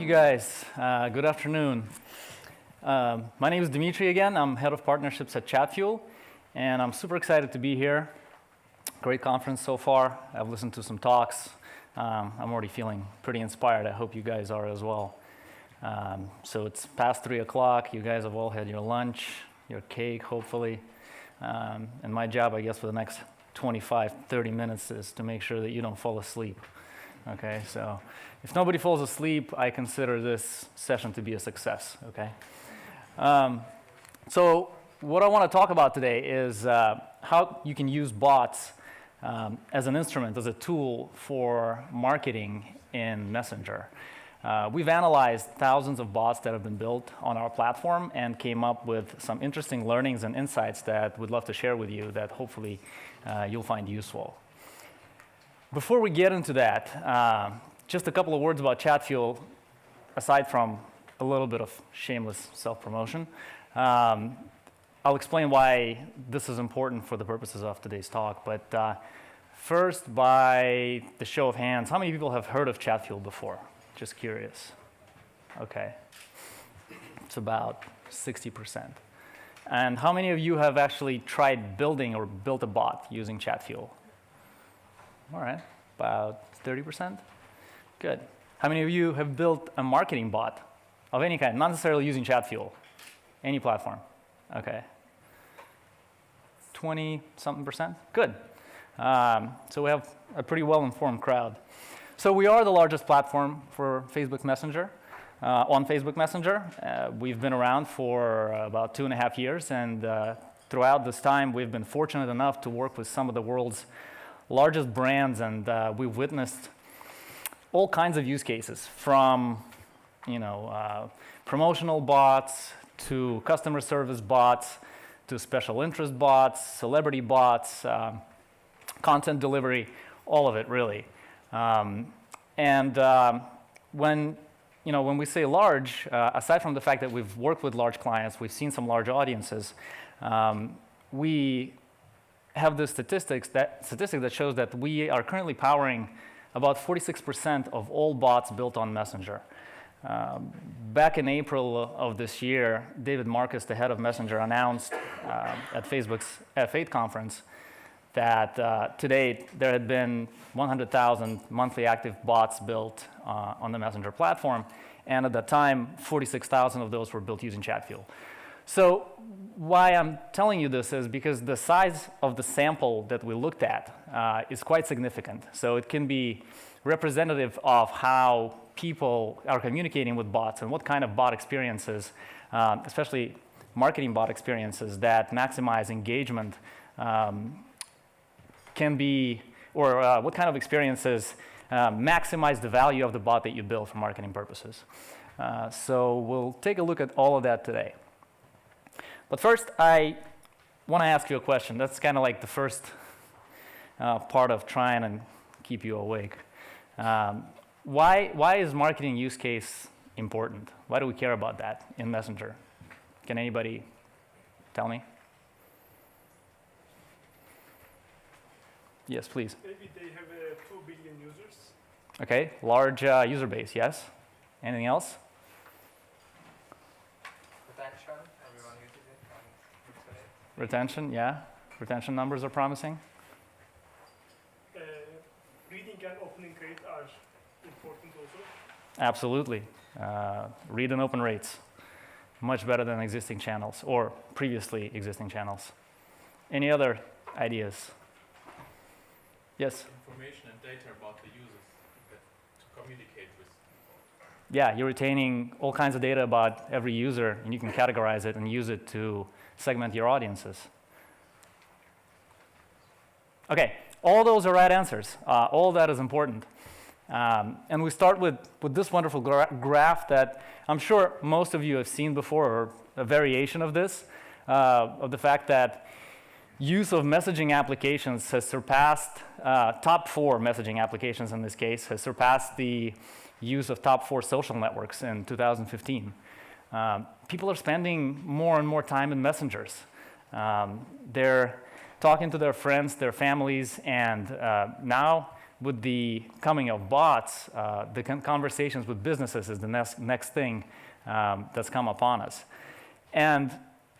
you guys. Good afternoon. My name is Dmitriy again. I'm head of partnerships at Chatfuel, and I'm super excited to be here. Great conference so far. I've listened to some talks. I'm already feeling pretty inspired. I hope you guys are as well. So it's past 3 o'clock. You guys have all had your lunch, your cake, hopefully. And my job, I guess, for the next 25, 30 minutes is to make sure that you don't fall asleep. Okay, so if nobody falls asleep, I consider this session to be a success, okay? So what I want to talk about today is how you can use bots as an instrument, as a tool for marketing in Messenger. We've analyzed thousands of bots that have been built on our platform and came up with some interesting learnings and insights that we'd love to share with you that hopefully you'll find useful. Before we get into that, just a couple of words about Chatfuel, aside from a little bit of shameless self-promotion. I'll explain why this is important for the purposes of today's talk. But first, by the show of hands, how many people have heard of Chatfuel before? Just curious. Okay. It's about 60%. And how many of you have actually tried building or built a bot using Chatfuel? All right, about 30%. Good. How many of you have built a marketing bot of any kind, not necessarily using Chatfuel? Any platform? Okay. 20-something%? Good. So we have a pretty well-informed crowd. So we are the largest platform for Facebook Messenger, on Facebook Messenger. We've been around for about 2.5 years, and throughout this time, we've been fortunate enough to work with some of the world's largest brands, and we've witnessed all kinds of use cases, from promotional bots to customer service bots to special interest bots, celebrity bots, content delivery, all of it really. When we say large, aside from the fact that we've worked with large clients, we've seen some large audiences, we have this statistic that shows that we are currently powering about 46% of all bots built on Messenger. Back in April of this year, David Marcus, the head of Messenger, announced at Facebook's F8 conference that to date there had been 100,000 monthly active bots built on the Messenger platform, and at that time, 46,000 of those were built using Chatfuel. So why I'm telling you this is because the size of the sample that we looked at is quite significant. So it can be representative of how people are communicating with bots and what kind of bot experiences, especially marketing bot experiences that maximize engagement can be, or what kind of experiences maximize the value of the bot that you build for marketing purposes. So we'll take a look at all of that today. But first, I want to ask you a question. That's kind of like the first part of trying and keep you awake. Why is marketing use case important? Why do we care about that in Messenger? Can anybody tell me? Yes, please. Maybe they have 2 billion users. Okay, large user base, yes. Anything else? Retention, everyone uses it. Retention, yeah. Retention numbers are promising. Reading and opening rate are important also. Absolutely. Read and open rates, much better than existing channels or previously existing channels. Any other ideas? Yes? Information and data about the users to communicate with. Yeah, you're retaining all kinds of data about every user, and you can categorize it and use it to segment your audiences. Okay, all those are right answers. All that is important. And we start with this wonderful graph that I'm sure most of you have seen before, or a variation of this, of the fact that use of messaging applications has surpassed, top 4 messaging applications in this case, has surpassed the use of top 4 social networks in 2015. People are spending more and more time in messengers. They're talking to their friends, their families, and now with the coming of bots, the conversations with businesses is the next thing that's come upon us. And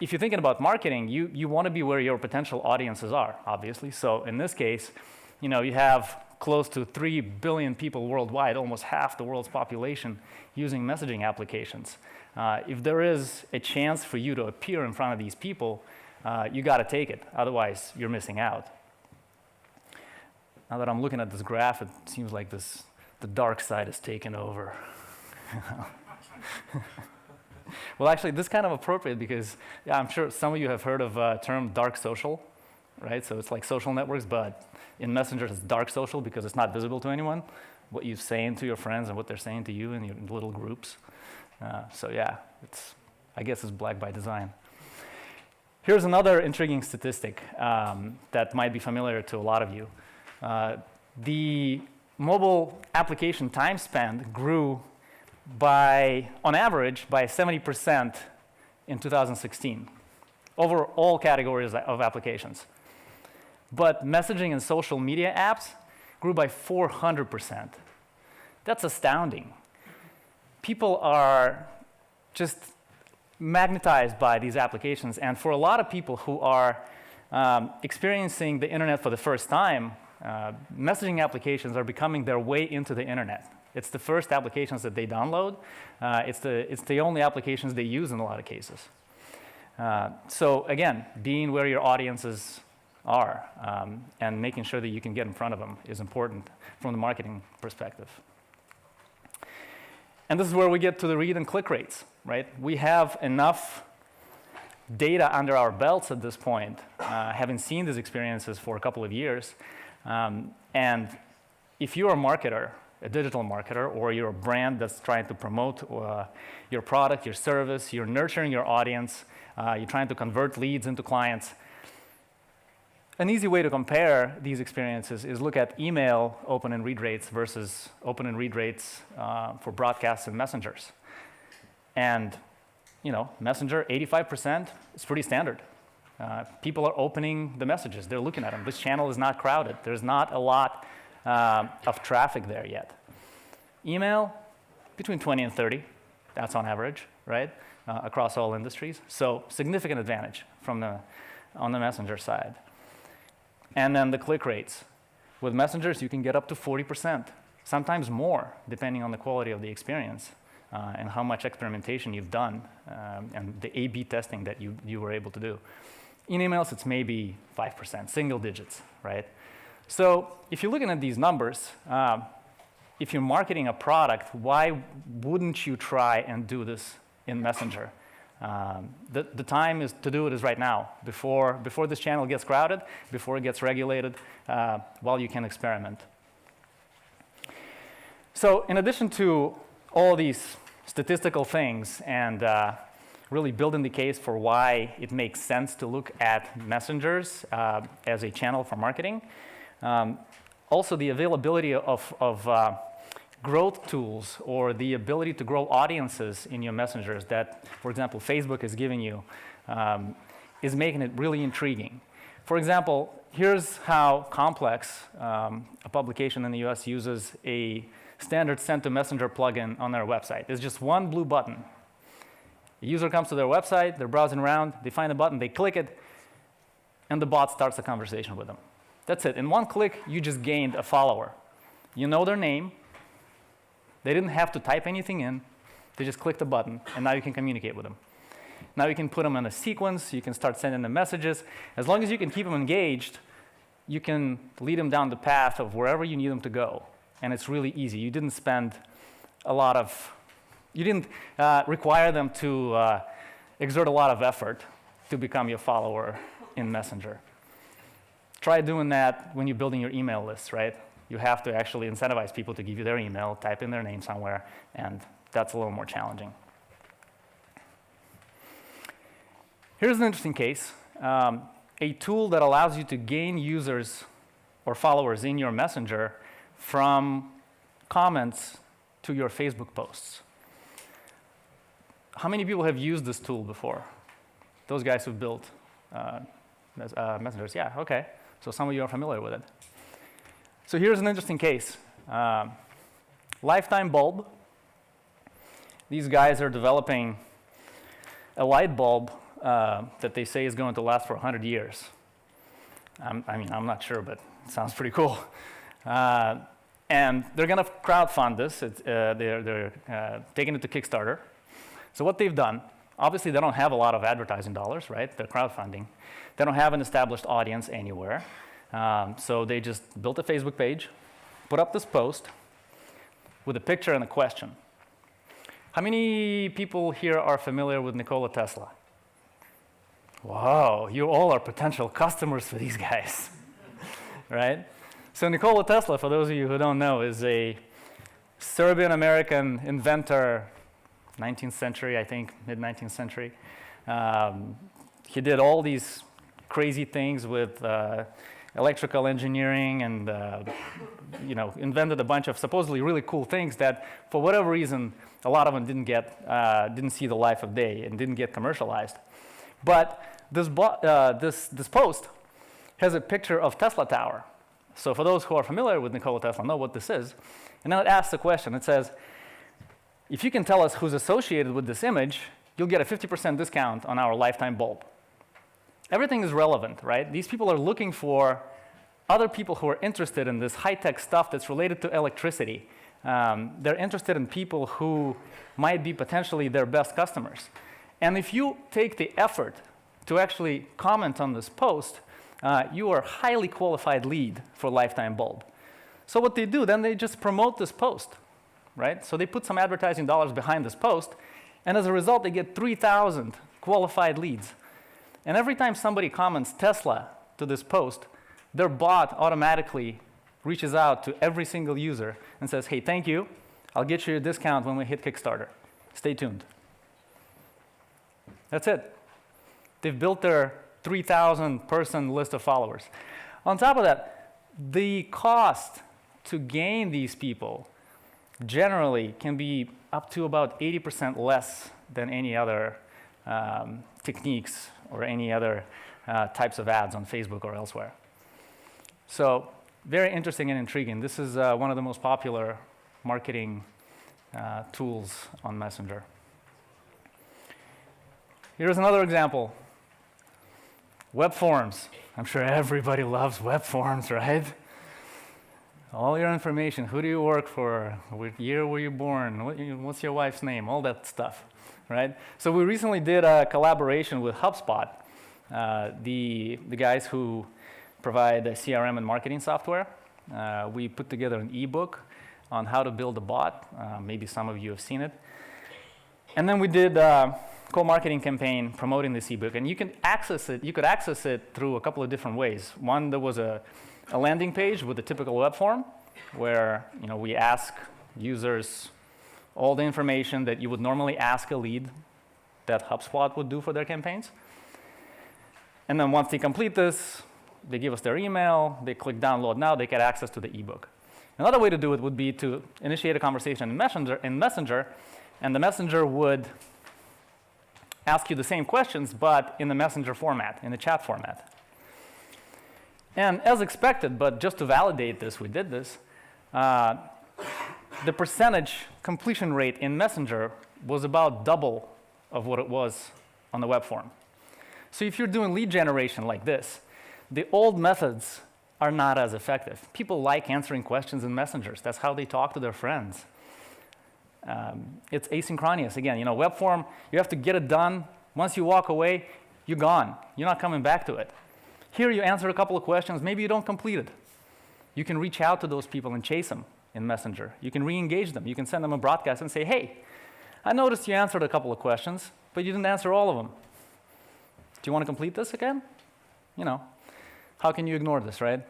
if you're thinking about marketing, you want to be where your potential audiences are, obviously. So in this case, you have close to 3 billion people worldwide, almost half the world's population, using messaging applications. If there is a chance for you to appear in front of these people, you got to take it. Otherwise, you're missing out. Now that I'm looking at this graph, it seems like the dark side is taken over. Well, actually, this is kind of appropriate because I'm sure some of you have heard of the term dark social, right? So it's like social networks, but in Messenger, it's dark social because it's not visible to anyone, what you're saying to your friends and what they're saying to you in your little groups. So yeah, I guess it's black by design. Here's another intriguing statistic that might be familiar to a lot of you. The mobile application time spent grew on average, by 70% in 2016 over all categories of applications. But messaging and social media apps grew by 400%. That's astounding. People are just magnetized by these applications, and for a lot of people who are experiencing the internet for the first time, messaging applications are becoming their way into the internet. It's the first applications that they download. It's the only applications they use in a lot of cases. So again, being where your audiences are and making sure that you can get in front of them is important from the marketing perspective. And this is where we get to the read and click rates, right? We have enough data under our belts at this point, having seen these experiences for a couple of years. And if you're a marketer, a digital marketer, or you're a brand that's trying to promote your product, your service, you're nurturing your audience, you're trying to convert leads into clients, an easy way to compare these experiences is look at email open and read rates versus open and read rates for broadcasts and messengers. And Messenger, 85% is pretty standard. People are opening the messages. They're looking at them. This channel is not crowded. There's not a lot of traffic there yet. Email, between 20 and 30. That's on average, right, across all industries. So significant advantage on the messenger side. And then the click rates. With messengers, you can get up to 40%, sometimes more, depending on the quality of the experience and how much experimentation you've done and the A/B testing that you were able to do. In emails, it's maybe 5%, single digits, right? So if you're looking at these numbers, if you're marketing a product, why wouldn't you try and do this in Messenger? The time to do it is right now, before this channel gets crowded, before it gets regulated, while you can experiment. So in addition to all these statistical things and really building the case for why it makes sense to look at messengers as a channel for marketing, also the availability of growth tools or the ability to grow audiences in your messengers that, for example, Facebook is giving you is making it really intriguing. For example, here's how complex a publication in the US uses a standard send to messenger plugin on their website. It's just one blue button. The user comes to their website, they're browsing around, they find a button, they click it, and the bot starts a conversation with them. That's it. In one click, you just gained a follower. You know their name. They didn't have to type anything in. They just clicked a button, and now you can communicate with them. Now you can put them in a sequence. You can start sending them messages. As long as you can keep them engaged, you can lead them down the path of wherever you need them to go. And it's really easy. You didn't require them to exert a lot of effort to become your follower in Messenger. Try doing that when you're building your email list, right? You have to actually incentivize people to give you their email, type in their name somewhere, and that's a little more challenging. Here's an interesting case. A tool that allows you to gain users or followers in your Messenger from comments to your Facebook posts. How many people have used this tool before? Those guys who've built messengers, yeah, okay. So some of you are familiar with it. So here's an interesting case. Lifetime bulb. These guys are developing a light bulb that they say is going to last for 100 years. I mean, I'm not sure, but it sounds pretty cool. And they're going to crowdfund this. They're taking it to Kickstarter. So what they've done, obviously they don't have a lot of advertising dollars, right? They're crowdfunding. They don't have an established audience anywhere. So they just built a Facebook page, put up this post with a picture and a question. How many people here are familiar with Nikola Tesla? Wow, you all are potential customers for these guys, right? So Nikola Tesla, for those of you who don't know, is a Serbian-American inventor, 19th century, I think, mid-19th century. He did all these crazy things with electrical engineering and invented a bunch of supposedly really cool things that, for whatever reason, a lot of them didn't see the life of day and didn't get commercialized. But this post has a picture of Tesla Tower. So for those who are familiar with Nikola Tesla know what this is. And now it asks a question. It says, if you can tell us who's associated with this image, you'll get a 50% discount on our lifetime bulb. Everything is relevant, right? These people are looking for other people who are interested in this high-tech stuff that's related to electricity. They're interested in people who might be potentially their best customers. And if you take the effort to actually comment on this post, you are a highly qualified lead for lifetime bulb. So what they do, then they just promote this post, right? So they put some advertising dollars behind this post, and as a result, they get 3,000 qualified leads. And every time somebody comments Tesla to this post, their bot automatically reaches out to every single user and says, hey, thank you. I'll get you a discount when we hit Kickstarter. Stay tuned. That's it. They've built their 3,000-person list of followers. On top of that, the cost to gain these people generally can be up to about 80% less than any other techniques or any other types of ads on Facebook or elsewhere. So very interesting and intriguing. This is one of the most popular marketing tools on Messenger. Here's another example. Web forms. I'm sure everybody loves web forms, right? All your information, who do you work for, what year were you born, what's your wife's name, all that stuff, right? So we recently did a collaboration with HubSpot, the guys who provide CRM and marketing software. We put together an ebook on how to build a bot. Maybe some of you have seen it. And then we did a co-marketing campaign promoting this ebook. And you can access it. You could access it through a couple of different ways. One, there was a landing page with a typical web form where we ask users all the information that you would normally ask a lead that HubSpot would do for their campaigns. And then once they complete this, they give us their email, they click download now, they get access to the ebook. Another way to do it would be to initiate a conversation in Messenger, and the Messenger would ask you the same questions, but in the Messenger format, in the chat format. And as expected, but just to validate this, we did this, the percentage completion rate in Messenger was about double of what it was on the web form. So if you're doing lead generation like this, the old methods are not as effective. People like answering questions in messengers. That's how they talk to their friends. It's asynchronous. Again, web form, you have to get it done. Once you walk away, you're gone. You're not coming back to it. Here you answer a couple of questions. Maybe you don't complete it. You can reach out to those people and chase them in Messenger. You can re-engage them. You can send them a broadcast and say, hey, I noticed you answered a couple of questions, but you didn't answer all of them. Do you want to complete this again? How can you ignore this, right?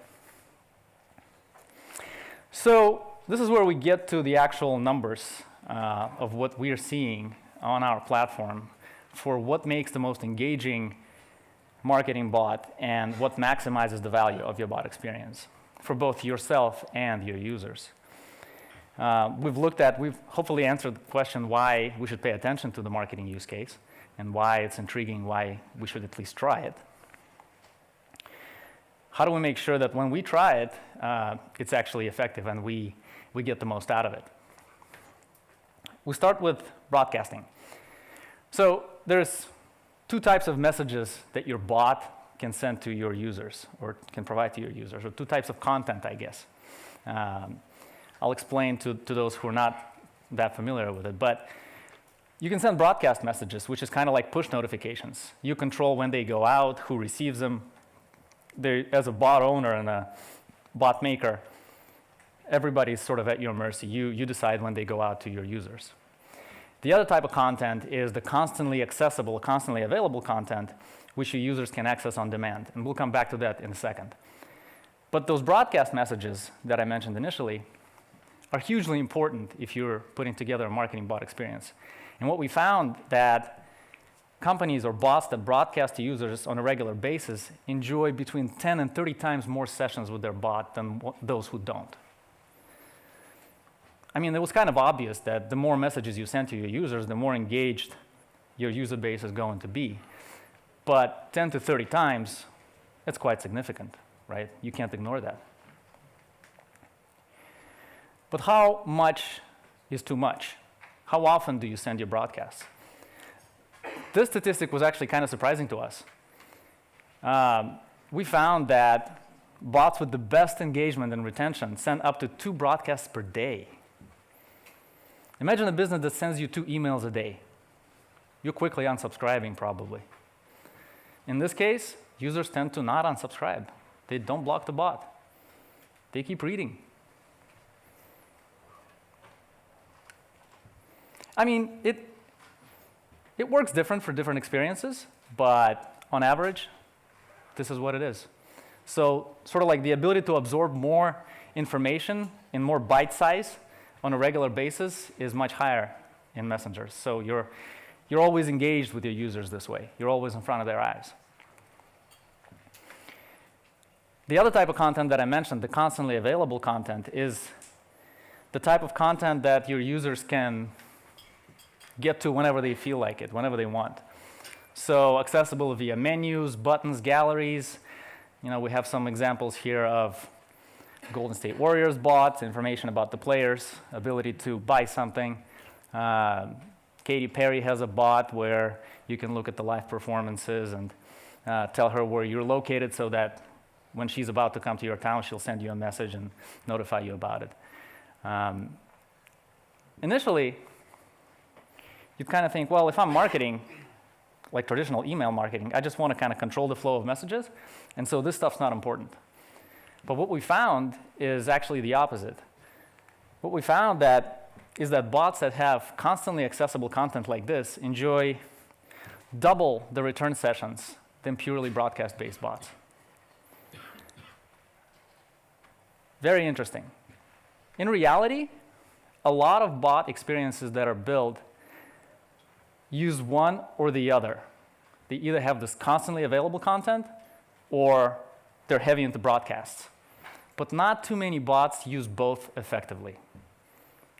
So this is where we get to the actual numbers of what we are seeing on our platform for what makes the most engaging marketing bot and what maximizes the value of your bot experience for both yourself and your users. We've hopefully answered the question why we should pay attention to the marketing use case and why it's intriguing, why we should at least try it. how do we make sure that when we try it, it's actually effective and we get the most out of it? We start with broadcasting. So there's two types of messages that your bot can send to your users or can provide to your users, or two types of content, I guess. I'll explain to those who are not that familiar with it, but you can send broadcast messages, which is kind of like push notifications. You control when they go out, who receives them. As a bot owner and a bot maker, everybody's sort of at your mercy. You decide when they go out to your users. The other type of content is the constantly accessible, constantly available content, which your users can access on demand. And we'll come back to that in a second. But those broadcast messages that I mentioned initially are hugely important if you're putting together a marketing bot experience. And what we found that companies or bots that broadcast to users on a regular basis enjoy between 10 and 30 times more sessions with their bot than those who don't. I mean, it was kind of obvious that the more messages you send to your users, the more engaged your user base is going to be. But 10 to 30 times, that's quite significant, right? You can't ignore that. But how much is too much? How often do you send your broadcasts? This statistic was actually kind of surprising to us. We found that bots with the best engagement and retention send up to 2 broadcasts per day. Imagine a business that sends you 2 emails a day. You're quickly unsubscribing, probably. In this case, users tend to not unsubscribe. They don't block the bot. They keep reading. I mean, it works different for different experiences, but on average, this is what it is. So sort of like the ability to absorb more information in more bite size on a regular basis is much higher in messengers. So you're always engaged with your users this way. You're always in front of their eyes. The other type of content that I mentioned, the constantly available content, is the type of content that your users can get to whenever they feel like it, whenever they want. So accessible via menus, buttons, galleries. You know, we have some examples here of Golden State Warriors bots, information about the players, ability to buy something. Katy Perry has a bot where you can look at the live performances and tell her where you're located so that when she's about to come to your town, she'll send you a message and notify you about it. Initially, you'd kind of think, well, if I'm marketing, like traditional email marketing, I just want to kind of control the flow of messages, and so this stuff's not important. But what we found is actually the opposite. What we found is that bots that have constantly accessible content like this enjoy double the return sessions than purely broadcast-based bots. Very interesting. In reality, a lot of bot experiences that are built use one or the other. They either have this constantly available content or they're heavy into broadcasts. But not too many bots use both effectively.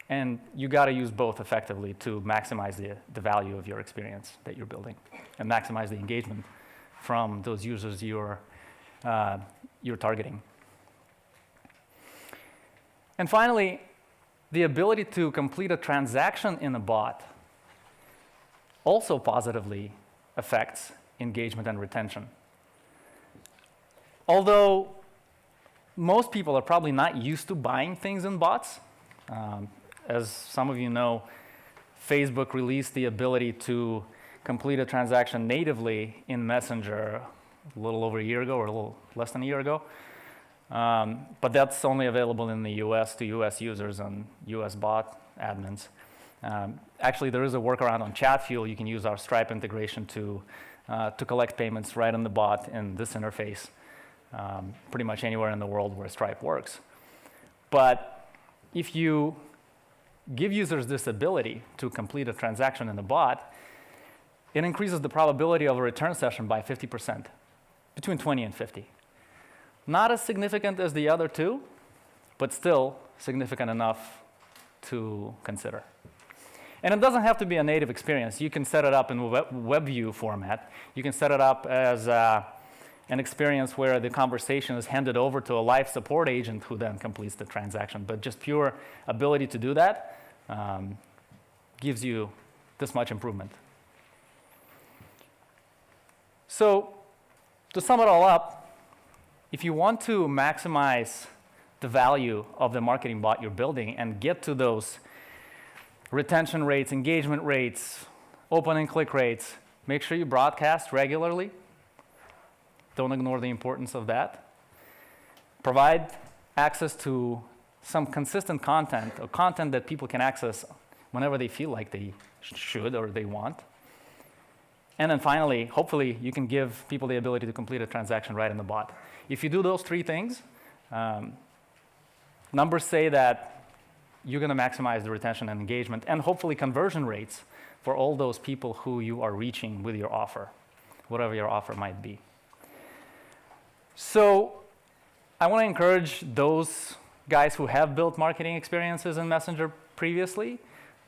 And you got to use both effectively to maximize the value of your experience that you're building and maximize the engagement from those users you're targeting. And finally, the ability to complete a transaction in a bot also positively affects engagement and retention. Although most people are probably not used to buying things in bots. As some of you know, Facebook released the ability to complete a transaction natively in Messenger a little over a year ago, or a little less than a year ago. But that's only available in the US to US users and US bot admins. Actually, there is a workaround on Chatfuel. You can use our Stripe integration to collect payments right on the bot in this interface, pretty much anywhere in the world where Stripe works. But if you give users this ability to complete a transaction in the bot, it increases the probability of a return session by 50%, between 20 and 50. Not as significant as the other two, but still significant enough to consider. And it doesn't have to be a native experience. You can set it up in web view format. You can set it up as an experience where the conversation is handed over to a live support agent who then completes the transaction. But just pure ability to do that gives you this much improvement. So to sum it all up, if you want to maximize the value of the marketing bot you're building and get to those retention rates, engagement rates, open and click rates, make sure you broadcast regularly. Don't ignore the importance of that. Provide access to some consistent content, or content that people can access whenever they feel like they should or they want. And then finally, hopefully, you can give people the ability to complete a transaction right in the bot. If you do those three things, numbers say that you're going to maximize the retention and engagement and hopefully conversion rates for all those people who you are reaching with your offer, whatever your offer might be. So I want to encourage those guys who have built marketing experiences in Messenger previously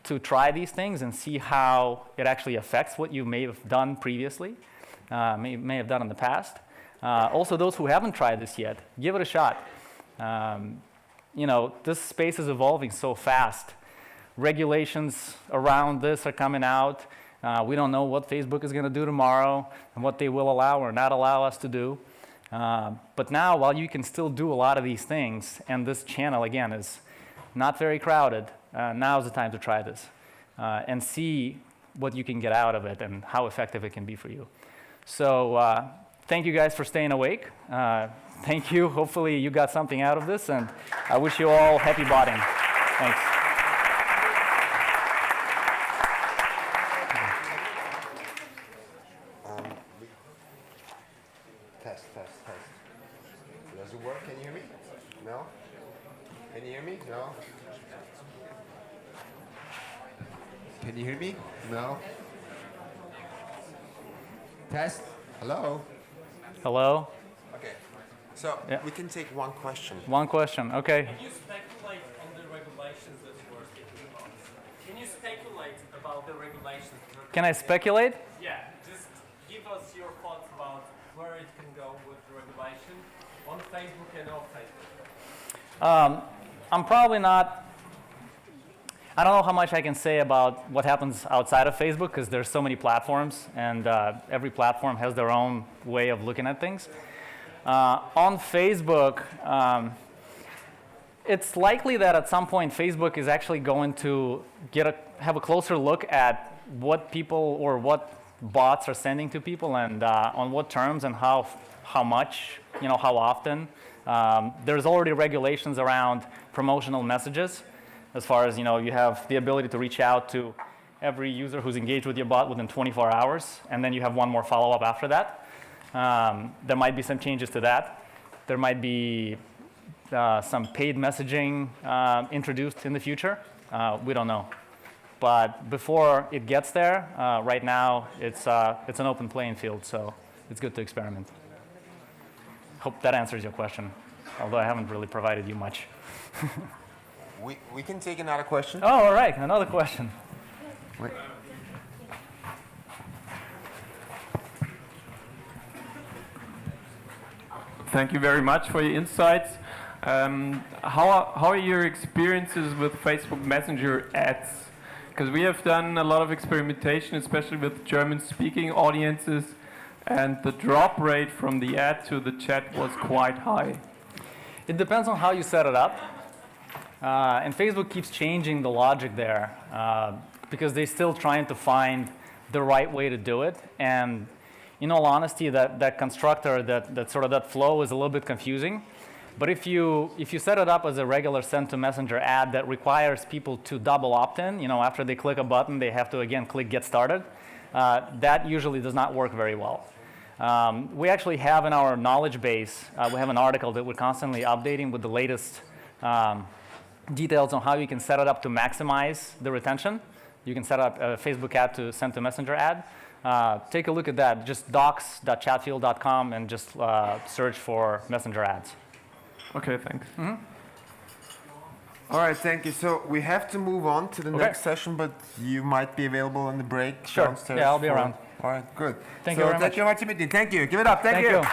to try these things and see how it actually affects what you may have done previously, may have done in the past. Also, those who haven't tried this yet, give it a shot. This space is evolving so fast. Regulations around this are coming out. We don't know what Facebook is going to do tomorrow and what they will allow or not allow us to do. But now, while you can still do a lot of these things, and this channel, again, is not very crowded, now's the time to try this and see what you can get out of it and how effective it can be for you. So thank you guys for staying awake. Thank you. Hopefully you got something out of this, and I wish you all happy botting. Thanks. Test. Does it work? Can you hear me? No? Can you hear me? No? Can you hear me? No? Test? Hello? Hello? Okay. So Yeah. we can take one question. One question. Okay. Can you speculate on the regulations that you are speaking about? Can you speculate about the regulations? Can I speculate? Yeah, just give us your thoughts about where it can go with the regulation on Facebook and off Facebook. I'm probably not. I don't know how much I can say about what happens outside of Facebook because there's so many platforms, and every platform has their own way of looking at things. On Facebook, it's likely that at some point Facebook is actually going to have a closer look at what people or what bots are sending to people and on what terms and how much, how often. There's already regulations around promotional messages. As far as, you have the ability to reach out to every user who's engaged with your bot within 24 hours, and then you have one more follow-up after that. There might be some changes to that. There might be some paid messaging introduced in the future. We don't know. But before it gets there, right now, it's an open playing field, so it's good to experiment. Hope that answers your question, although I haven't really provided you much. We can take another question. Oh, all right, another question. Wait. Thank you very much for your insights. How are your experiences with Facebook Messenger ads? Because we have done a lot of experimentation, especially with German-speaking audiences, and the drop rate from the ad to the chat was quite high. It depends on how you set it up. And Facebook keeps changing the logic there because they're still trying to find the right way to do it. And in all honesty, that constructor, that flow is a little bit confusing. But if you set it up as a regular send to messenger ad that requires people to double opt-in, after they click a button, they have to again click get started, that usually does not work very well. We actually have in our knowledge base, we have an article that we're constantly updating with the latest details on how you can set it up to maximize the retention. You can set up a Facebook ad to send to messenger ad. Take a look at that. Just docs.chatfuel.com and just search for messenger ads. Okay, thanks. Mm-hmm. All right, thank you. So we have to move on to the Okay. next session, but you might be available in the break Sure. downstairs. Yeah, I'll be around. All right, good. Thank you very much. Thank you very much, Dmitriy. Thank you. Give it up. Thank you. you.